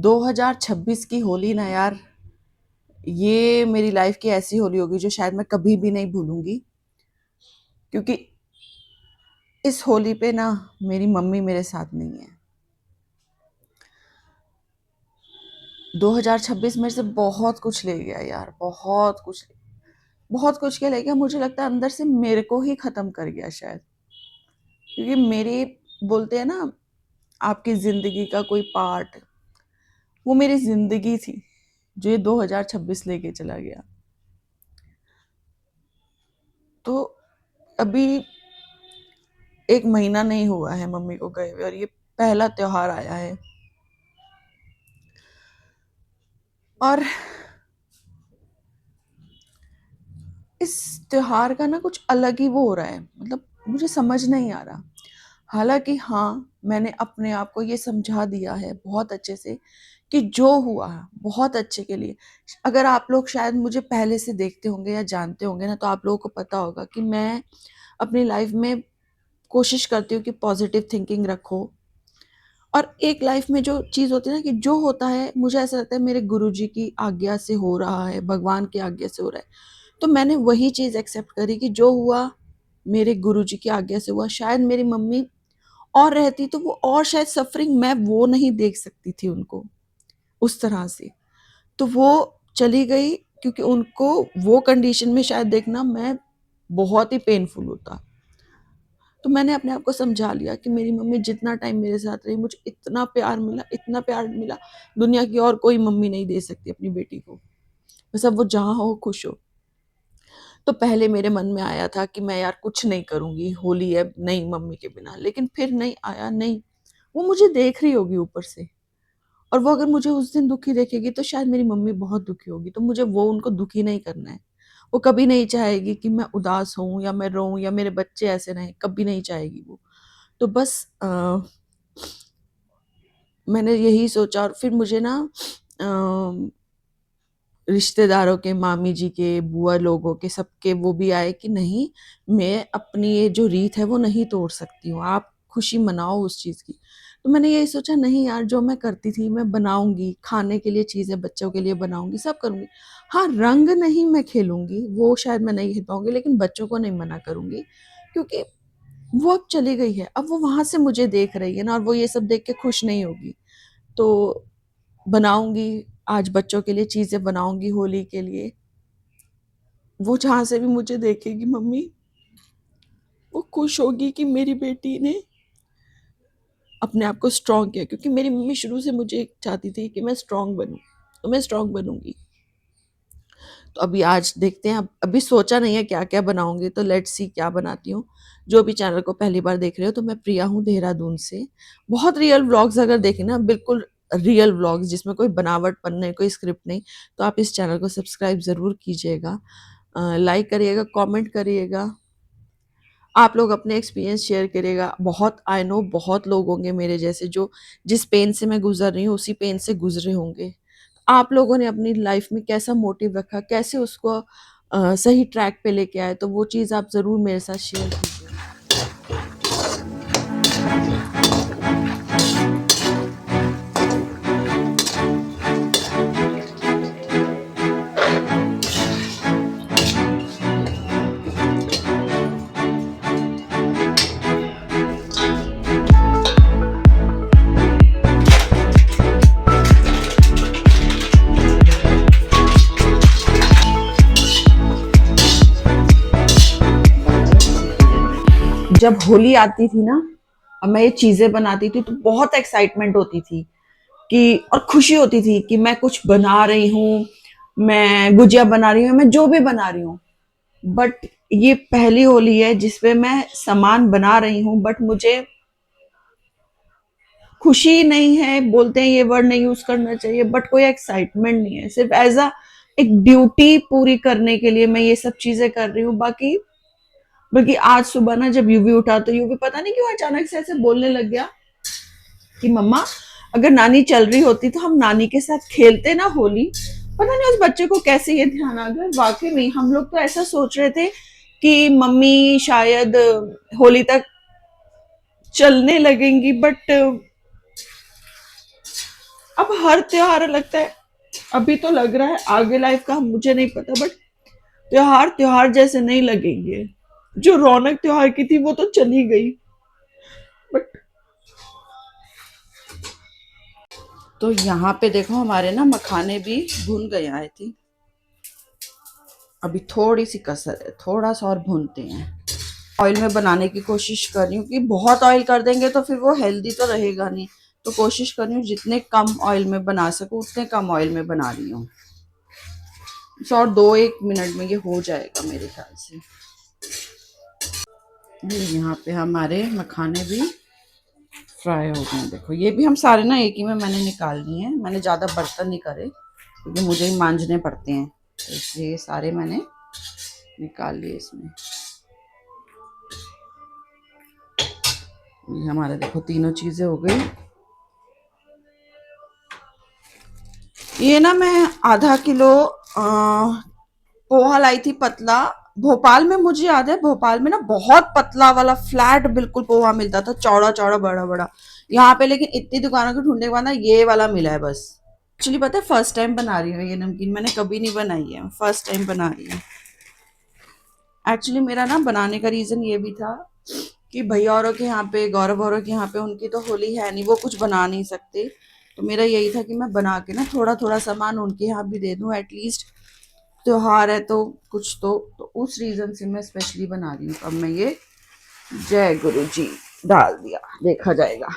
2026 की होली ना यार, ये मेरी लाइफ की ऐसी होली होगी जो शायद मैं कभी भी नहीं भूलूंगी। क्योंकि इस होली पे ना मेरी मम्मी मेरे साथ नहीं है। 2026 मेरे से बहुत कुछ ले गया यार, बहुत कुछ के ले गया। मुझे लगता है अंदर से मेरे को ही खत्म कर गया शायद। क्योंकि मेरी, बोलते हैं ना, आपकी जिंदगी का कोई पार्ट, वो मेरी जिंदगी थी जो ये 2026 लेके चला गया। तो अभी 1 महीना नहीं हुआ है मम्मी को गए हुए, और ये पहला त्योहार आया है। और इस त्योहार का ना कुछ अलग ही वो हो रहा है, मतलब मुझे समझ नहीं आ रहा। हालांकि हाँ, मैंने अपने आप को ये समझा दिया है बहुत अच्छे से कि जो हुआ बहुत अच्छे के लिए। अगर आप लोग शायद मुझे पहले से देखते होंगे या जानते होंगे ना, तो आप लोगों को पता होगा कि मैं अपनी लाइफ में कोशिश करती हूँ कि पॉजिटिव थिंकिंग रखो। और एक लाइफ में जो चीज होती है ना, कि जो होता है मुझे ऐसा लगता है मेरे गुरुजी की आज्ञा से हो रहा है, भगवान की आज्ञा से हो रहा है। तो मैंने वही चीज एक्सेप्ट करी कि जो हुआ मेरे गुरुजी की आज्ञा से हुआ। शायद मेरी मम्मी और रहती तो वो और शायद सफरिंग मैं वो नहीं देख सकती थी उनको उस तरह से। तो वो चली गई, क्योंकि उनको वो कंडीशन में शायद देखना मैं बहुत ही पेनफुल होता। तो मैंने अपने आप को समझा लिया कि मेरी मम्मी जितना टाइम मेरे साथ रही, मुझे इतना प्यार मिला, इतना प्यार मिला, दुनिया की और कोई मम्मी नहीं दे सकती अपनी बेटी को। बस अब वो जहाँ हो खुश हो। तो पहले मेरे मन में आया था कि मैं यार कुछ नहीं करूंगी, होली है नहीं मम्मी के बिना, लेकिन फिर नहीं आया। नहीं, वो मुझे देख रही होगी ऊपर से, और वो अगर मुझे उस दिन दुखी देखेगी तो शायद मेरी मम्मी बहुत दुखी होगी। तो मुझे वो उनको दुखी नहीं करना है। वो कभी नहीं चाहेगी कि मैं उदास हूं या मैं रोऊं या मेरे बच्चे ऐसे रहें, कभी नहीं चाहेगी वो। तो बस मैंने यही सोचा। और फिर मुझे ना रिश्तेदारों के, मामी जी के, बुआ लोगों के, सबके वो भी आए कि नहीं, मैं अपनी ये जो रीत है वो नहीं तोड़ सकती हूँ, आप खुशी मनाओ उस चीज की। तो मैंने यही सोचा, नहीं यार, जो मैं करती थी मैं बनाऊंगी, खाने के लिए चीजें बच्चों के लिए बनाऊंगी, सब करूंगी। हाँ, रंग नहीं मैं खेलूंगी, वो शायद मैं नहीं खेल पाऊंगी, लेकिन बच्चों को नहीं मना करूंगी। क्योंकि वो अब चली गई है, अब वो वहां से मुझे देख रही है ना, और वो ये सब देख के खुश नहीं होगी। तो बनाऊंगी, आज बच्चों के लिए चीजें बनाऊंगी होली के लिए। वो जहां से भी मुझे देखेगी मम्मी, वो खुश होगी कि मेरी बेटी ने अपने आप को स्ट्रांग किया। क्योंकि मेरी मम्मी शुरू से मुझे चाहती थी कि मैं स्ट्रांग बनूं, तो मैं स्ट्रांग बनूंगी। तो अभी आज देखते हैं, अभी सोचा नहीं है क्या क्या बनाऊंगी, तो लेट्स सी क्या बनाती हूँ। जो भी चैनल को पहली बार देख रहे हो, तो मैं प्रिया हूँ देहरादून से। बहुत रियल व्लॉग्स अगर देखें ना, बिल्कुल रियल व्लॉग्स जिसमें कोई बनावटपन नहीं, कोई स्क्रिप्ट नहीं, तो आप इस चैनल को सब्सक्राइब ज़रूर कीजिएगा, लाइक करिएगा, कमेंट करिएगा, आप लोग अपने एक्सपीरियंस शेयर करिएगा। बहुत, आई नो, बहुत लोग होंगे मेरे जैसे जो जिस पेन से मैं गुजर रही हूँ उसी पेन से गुजरे होंगे। आप लोगों ने अपनी लाइफ में कैसा मोटिव रखा, कैसे उसको सही ट्रैक पे लेके आए, तो वो चीज़ आप ज़रूर मेरे साथ शेयर कीजिए। जब होली आती थी ना, और मैं ये चीजें बनाती थी, तो बहुत एक्साइटमेंट होती थी कि, और खुशी होती थी कि मैं कुछ बना रही हूँ, मैं गुजिया बना रही हूँ, मैं जो भी बना रही हूँ। बट ये पहली होली है जिसपे मैं सामान बना रही हूँ, बट मुझे खुशी नहीं है, बोलते हैं ये वर्ड नहीं यूज करना चाहिए, बट कोई एक्साइटमेंट नहीं है। सिर्फ एज अ एक ड्यूटी पूरी करने के लिए मैं ये सब चीजें कर रही हूँ। बाकी, बल्कि आज सुबह ना जब यूवी उठा, तो यूवी पता नहीं क्यों अचानक से ऐसे बोलने लग गया कि मम्मा, अगर नानी चल रही होती तो हम नानी के साथ खेलते ना होली। पता नहीं उस बच्चे को कैसे ये ध्यान आ गया। वाकई में हम लोग तो ऐसा सोच रहे थे कि मम्मी शायद होली तक चलने लगेंगी, बट अब हर त्योहार लगता है, अभी तो लग रहा है, आगे लाइफ का मुझे नहीं पता, बट त्योहार त्योहार जैसे नहीं लगेंगे। जो रौनक त्योहार की थी वो तो चली गई। बट तो यहाँ पे देखो हमारे ना मखाने भी भून गए आए थे। अभी थोड़ी सी कसर है, थोड़ा सा और भूनते हैं। ऑयल में बनाने की कोशिश कर रही हूँ कि बहुत ऑयल कर देंगे तो फिर वो हेल्दी तो रहेगा नहीं। तो कोशिश कर रही हूँ जितने कम ऑयल में बना सकूँ उतने कम ऑयल में बना रही हूँ। और 2-1 मिनट में ये हो जाएगा मेरे ख्याल से। यहाँ पे हमारे मखाने भी फ्राई हो गए। देखो ये भी हम सारे ना एक ही में मैंने निकाल लिए हैं। मैंने ज़्यादा बर्तन नहीं करे क्योंकि मुझे ही मांजने पड़ते हैं, तो इसलिए ये सारे मैंने निकाल लिए इसमें। ये हमारे देखो तीनों चीज़ें हो गई। ये ना मैं आधा किलो पोहा लाई थी पतला। भोपाल में मुझे याद है, भोपाल में ना बहुत पतला वाला फ्लैट बिल्कुल पोहा मिलता था, चौड़ा चौड़ा बड़ा बड़ा। यहाँ पे लेकिन इतनी दुकानों के ढूंढने के बाद ना ये वाला मिला है बस। एक्चुअली पता है फर्स्ट टाइम बना रही हूँ ये नमकीन, मैंने कभी नहीं बनाई है, फर्स्ट टाइम बना रही हूँ। एक्चुअली मेरा ना बनाने का रीज़न ये भी था कि भैया औरों के यहाँ पे, गौरव औरों के यहाँ पे उनकी तो होली है नहीं, वो कुछ बना नहीं सकते। तो मेरा यही था कि मैं बना के ना थोड़ा थोड़ा सामान उनके यहाँ भी दे दूँ, एटलीस्ट त्योहार है तो कुछ तो उस रीज़न से मैं स्पेशली बना रही हूँ। अब मैं ये जय गुरु जी डाल दिया, देखा जाएगा।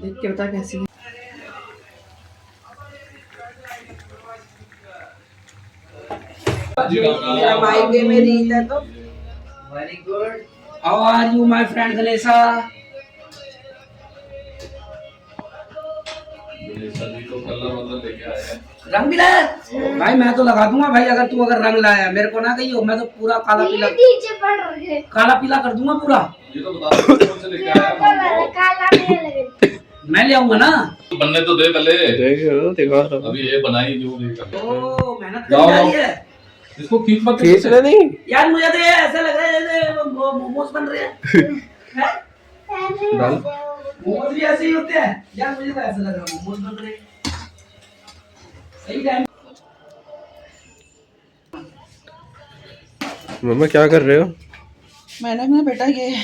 देख के बता कैसी है। में रीत है तो very good. How are you my friend Ganesha? रंग भी लाया भाई? मैं तो लगा दूंगा भाई, अगर तू अगर रंग लाया मेरे को ना कहियो, मैं तो पूरा काला पीला कर दूंगा पूरा। ये तो बता कौन से लेके आया? मैं ले आऊंगा ना। बनने तो दे पहले, देखो अभी ये बनाई जो देखा। ओ मेहनत कर रही है। इसको खींच मत, खींचना नहीं यार, मुझे तो ये ऐसा लग रहा है जैसे मोमोज बन रहे हैं। मोमोज भी ऐसे ही होते हैं यार, मुझे तो ऐसा लग रहा है मोमोज बन रहे हैं। सही टाइम। मम्मा क्या कर रहे हो? मैंने ना बेटा ये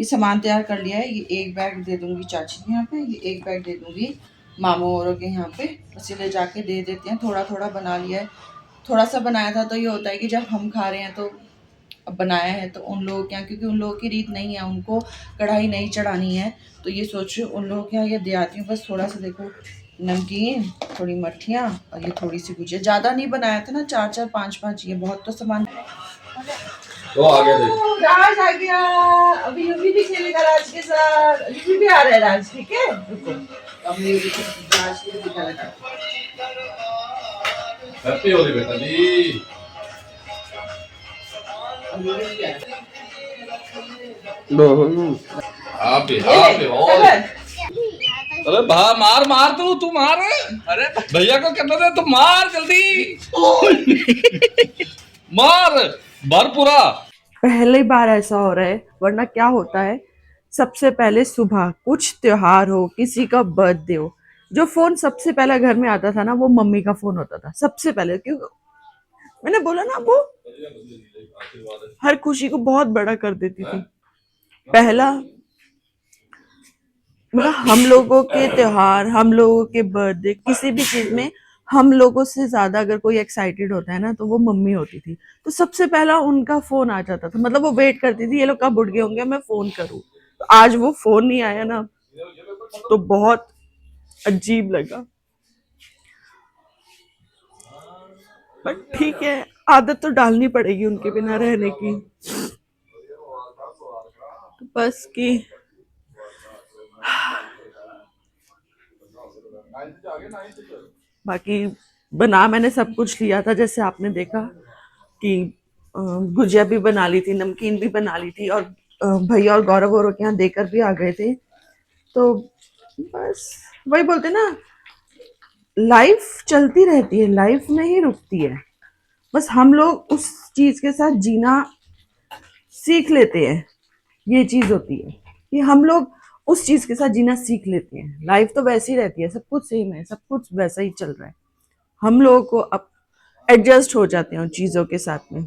सामान तैयार कर लिया है। ये एक बैग दे दूंगी चाची के यहाँ पे, ये एक बैग दे दूंगी मामू औरों के यहाँ पे, बस ये ले जाके दे देते हैं। थोड़ा थोड़ा बना लिया है, थोड़ा सा बनाया था तो ये होता है कि जब हम खा रहे हैं तो अब बनाया है तो उन लोगों के यहाँ, क्योंकि उन लोगों की रीत नहीं है, उनको कढ़ाई नहीं चढ़ानी है, तो ये सोच रही हूँ उन लोगों के यहाँ ये दे आती हूँ। बस थोड़ा सा देखो नमकीन, थोड़ी मट्ठियाँ और ये थोड़ी सी गुजिया। ज़्यादा नहीं बनाया था ना, 4-4 5-5, ये बहुत तो सामान। तो आ गया देख। राज आ गया, अभी यूवी भी खेलेगा राज के साथ। यूवी भी आ रहा है राज, ठीक है रुको, अब ये राज के लिए दिखाएगा। हैप्पी होली बेटा जी। आप अरे भा मार मार तू मार। अरे भैया को कहना दे, तू मार जल्दी। मार भर पूरा। पहली बार ऐसा हो रहा है, वरना क्या होता है सबसे पहले सुबह कुछ त्योहार हो, किसी का बर्थडे हो, जो फोन सबसे पहले घर में आता था ना वो मम्मी का फोन होता था सबसे पहले। क्योंकि मैंने बोला ना वो हर खुशी को बहुत बड़ा कर देती थी। पहला मतलब हम लोगों के त्योहार, हम लोगों के बर्थडे, किसी भी चीज में हम लोगों से ज्यादा अगर कोई एक्साइटेड होता है ना तो वो मम्मी होती थी। तो सबसे पहला उनका फोन आ जाता था, मतलब वो वेट करती थी ये लोग कब उठ गए होंगे मैं फोन करूं। तो आज वो फोन नहीं आया ना तो बहुत अजीब लगा, बट ठीक है, आदत तो डालनी पड़ेगी उनके बिना रहने की। तो बस की बाकी बना मैंने सब कुछ लिया था, जैसे आपने देखा कि गुजिया भी बना ली थी, नमकीन भी बना ली थी, और भैया और गौरव और के यहाँ देकर भी आ गए थे। तो बस वही बोलते ना, लाइफ चलती रहती है, लाइफ नहीं रुकती है। बस हम लोग उस चीज के साथ जीना सीख लेते हैं। ये चीज होती है कि हम लोग उस चीज के साथ जीना सीख लेते हैं। लाइफ तो वैसी रहती है, सब कुछ सेम है, सब कुछ वैसा ही चल रहा है। हम लोगों को अब एडजस्ट हो जाते हैं उन चीजों के साथ में।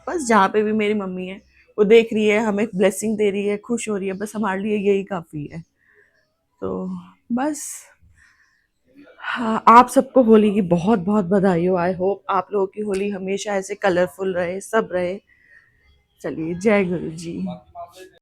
बस जहाँ पे भी मेरी मम्मी है, वो देख रही है, हमें ब्लेसिंग दे रही है, खुश हो रही है, बस हमारे लिए यही काफी है। तो बस, हाँ, आप सबको होली की बहुत बहुत बधाई हो। आई होप आप लोगों की होली हमेशा ऐसे कलरफुल रहे, सब रहे। चलिए, जय गुरु जी।